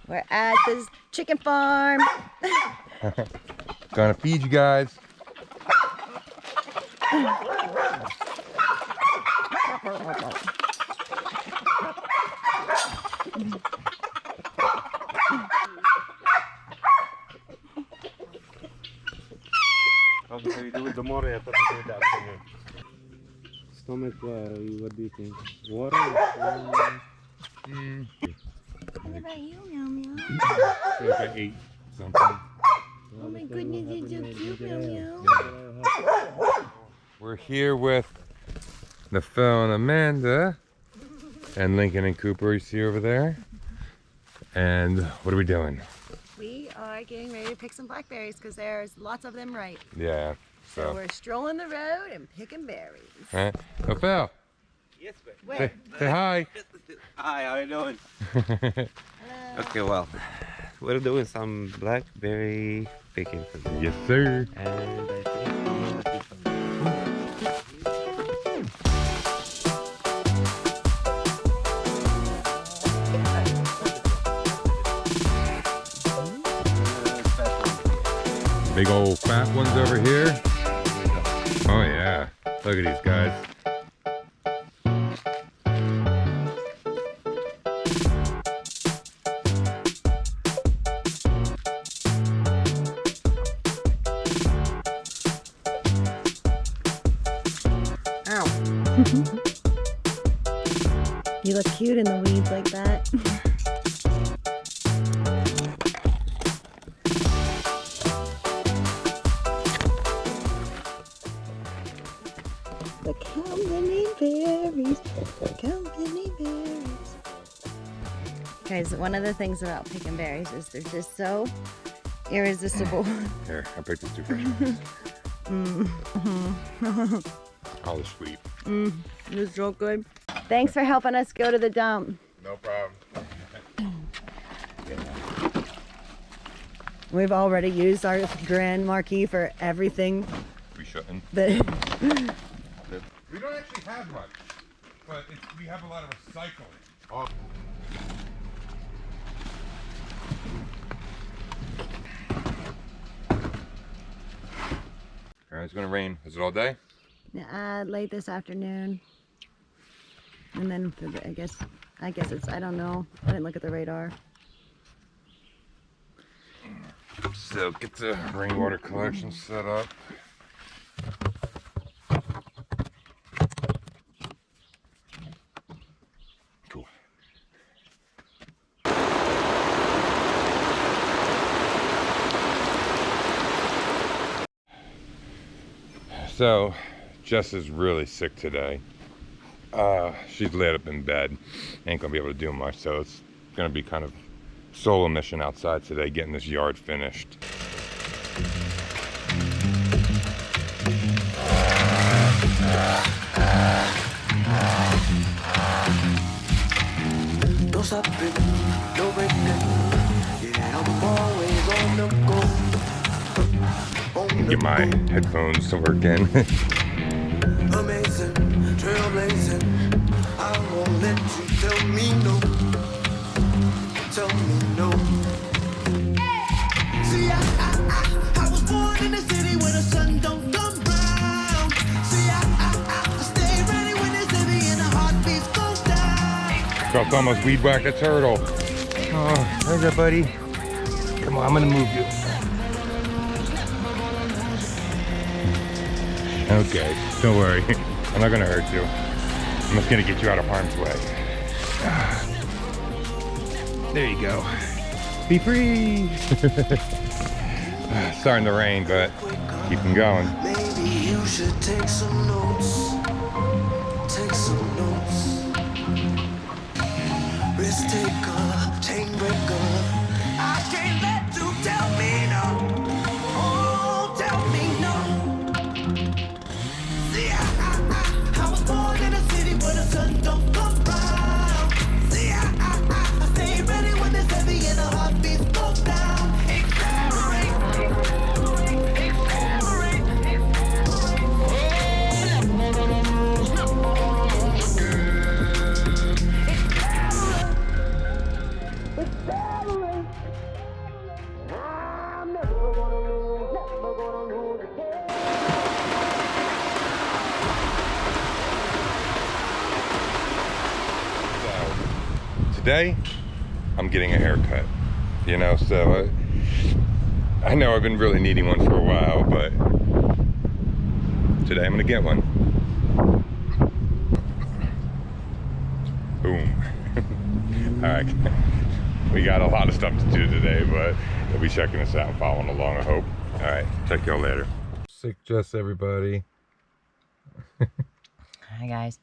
We're at this chicken farm. Gonna feed you guys. How you do it the morning? I thought you did that afternoon. Stomach, what do you think? Water? What about you, Meow Meow? I feel like I ate something. Oh my goodness, it's so cute, Meow Meow. We're here with the Phil and Amanda and Lincoln and Cooper, you see over there. And what are we doing? We are getting ready to pick some blackberries because there's lots of them ripe. Yeah. So we're strolling the road and picking berries. Huh? Oh, Phil. Yes, Say hi. Hi, how you doing? Hello. Okay, well, we're doing some blackberry picking today. Yes, sir. And I think Big old fat ones over here. Oh yeah, look at these guys. Ow. You look cute in the weeds like that. The company berries, the company berries. Guys, one of the things about picking berries is they're just so irresistible. Here, I picked the two fresh ones. All the sweet. It's so good. Thanks for helping us go to the dump. No problem. We've already used our grand marquee for everything. We shouldn't. But We don't actually have much, but we have a lot of recycling. Oh. Alright, it's gonna rain. Is it all day? late this afternoon. And then for the, I guess it's, I don't know. I didn't look at the radar. So get the rainwater collection set up. Cool. So Jess is really sick today. She's laid up in bed. Ain't gonna be able to do much, so it's gonna be kind of solo mission outside today, getting this yard finished. No stopping, no breaking. Yeah, I'm always on the go. Get my headphones to work in. Amazing, trailblazing. I won't let you tell me no. Tell me no. See, I was born in the city where the sun don't come round. See, I stay ready when it's heavy and the heartbeats go down. Dropped almost weed whacked a turtle. Oh, there's that, buddy. Come on, I'm gonna move you. Okay, don't worry. I'm not gonna hurt you. I'm just gonna get you out of harm's way. There you go. Be free. Starting to rain, but keep them going. Maybe you should take some notes. Take some notes. Risk taker, chain breaker. I can't let you tell me no. Oh, tell me no. See, I was born in a city where the sun don't come round. See, I stay ready when it's heavy and the heartbeats go down. Today, I'm getting a haircut, you know, so I know I've been really needing one for a while, but today I'm gonna get one. Boom. All right, we got a lot of stuff to do today, but you'll be checking us out and following along, I hope. All right, check y'all later. Sick Jess, everybody. Hi guys.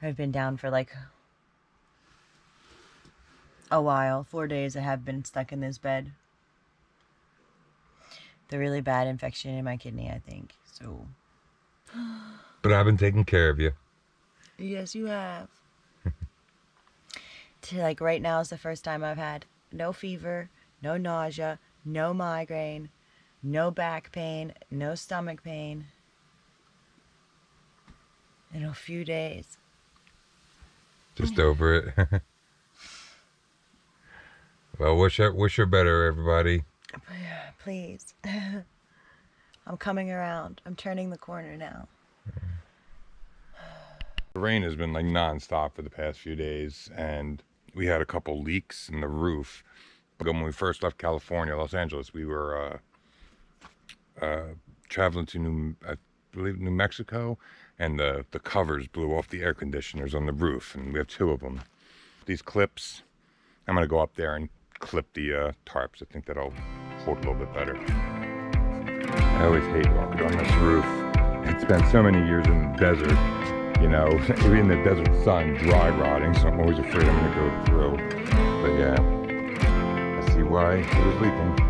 I've been down for like a while. 4 days I have been stuck in this bed. The really bad infection in my kidney, I think. So. But I've been taking care of you. Yes, you have. Like right now is the first time I've had no fever, no nausea, no migraine, no back pain, no stomach pain in a few days. Just over it. Well, wish her better, everybody. Please. I'm coming around. I'm turning the corner now. The rain has been like non-stop for the past few days, and we had a couple leaks in the roof. When we first left California, Los Angeles, we were traveling to New Mexico, and the covers blew off the air conditioners on the roof, and we have 2 of them. These clips, I'm gonna go up there and clip the tarps. I think that'll hold a little bit better. I always hate walking on this roof. It's spent so many years in the desert, you know, in the desert sun, dry rotting, so I'm always afraid I'm gonna go through. But yeah, I see why it was leaking.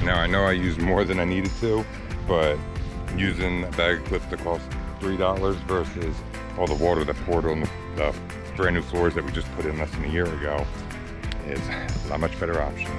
Now I know I used more than I needed to, but using a bag of clips that cost $3 versus all the water that poured on the brand new floors that we just put in less than a year ago is a much better option.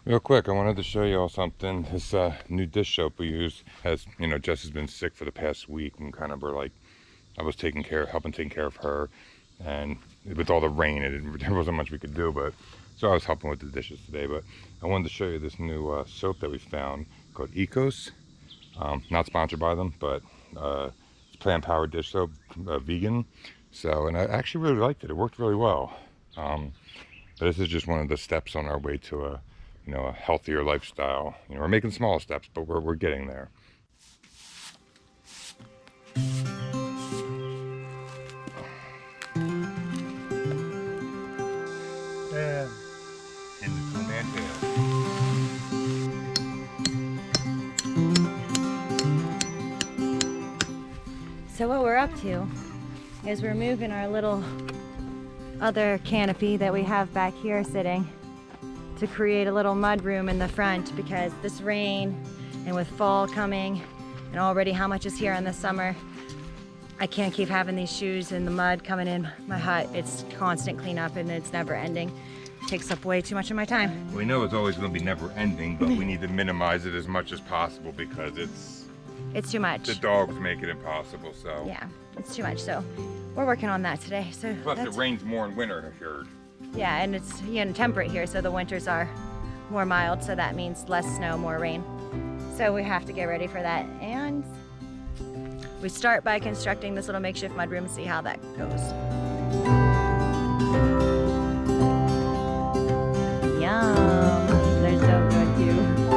Real quick, I wanted to show you all something. This new dish soap we use has, you know, Jess has been sick for the past week, and kind of helping taking care of her, and with all the rain, there wasn't much we could do, but so I was helping with the dishes today. But I wanted to show you this new soap that we found called Ecos. Not sponsored by them, but it's plant-powered dish soap, vegan. So, and I actually really liked it. It worked really well. But this is just one of the steps on our way to a healthier lifestyle. You know, we're making small steps, but we're getting there. Yeah. So what we're up to is we're moving our little other canopy that we have back here sitting to create a little mud room in the front, because this rain and with fall coming and already how much is here in the summer, I can't keep having these shoes in the mud coming in my hut. It's constant cleanup and it's never ending. It takes up way too much of my time. We know it's always going to be never ending, but we need to minimize it as much as possible because it's too much. The dogs make it impossible, so. Yeah, it's too much, so we're working on that today. So plus it rains more in winter here. Yeah, and it's temperate here, so the winters are more mild, so that means less snow, more rain. So we have to get ready for that. And we start by constructing this little makeshift mudroom and see how that goes. Yum! They're so good too.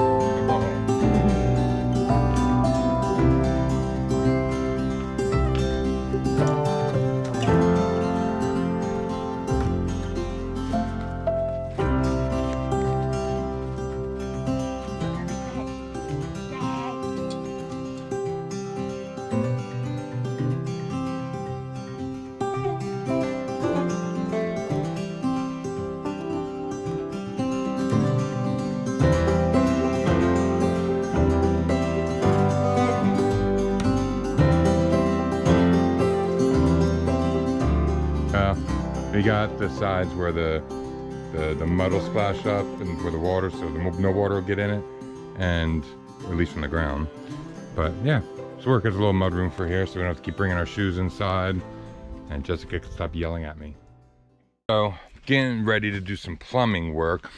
We got the sides where the mud will splash up and where the water, so no water will get in it, and at least from the ground. But yeah, it's work. There's a little mud room for here, so we don't have to keep bringing our shoes inside. And Jessica can stop yelling at me. So, getting ready to do some plumbing work.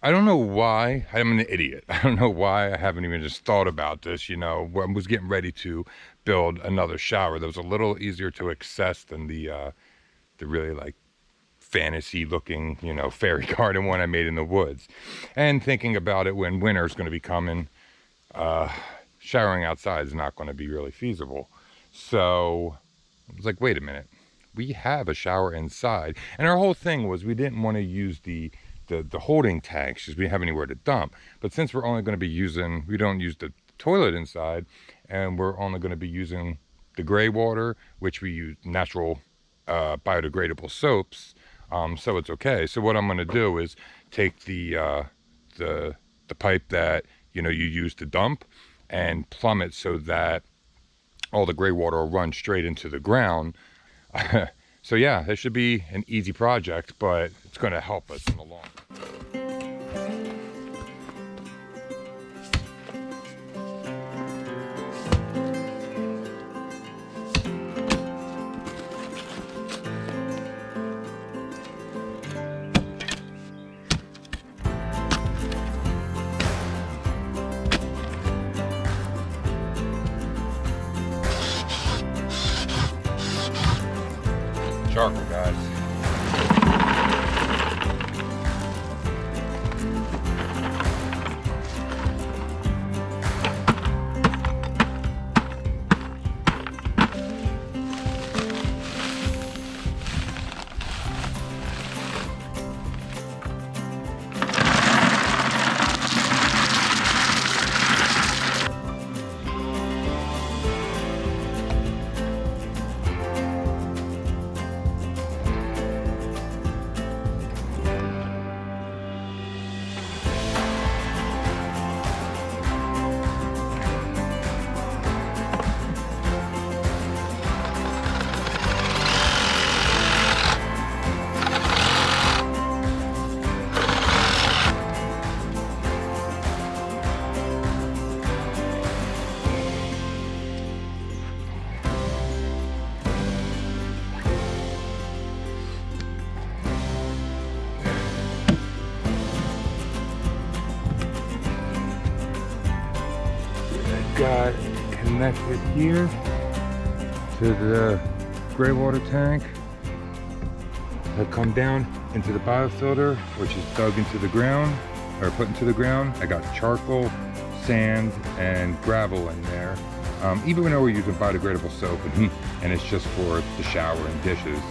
I don't know why, I'm an idiot. I don't know why I haven't even just thought about this, you know. I was getting ready to build another shower that was a little easier to access than the really like fantasy looking, you know, fairy garden one I made in the woods. And thinking about it, when winter's gonna be coming, showering outside is not gonna be really feasible. So I was like, wait a minute, we have a shower inside. And our whole thing was we didn't want to use the holding tanks because we didn't have anywhere to dump. But since we're only going to be using, we don't use the toilet inside, and we're only going to be using the gray water, which we use natural biodegradable soaps, so it's okay. So what I'm going to do is take the pipe that, you know, you use to dump and plumb it so that all the gray water will run straight into the ground. So yeah, this should be an easy project, but it's going to help us in the long run. Charcoal, guys. Got connected here to the gray water tank. I come down into the biofilter, which is dug into the ground, or put into the ground. I got charcoal, sand, and gravel in there. Even though we're using biodegradable soap and it's just for the shower and dishes,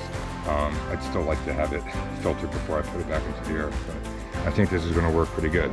I'd still like to have it filtered before I put it back into the earth. But I think this is going to work pretty good.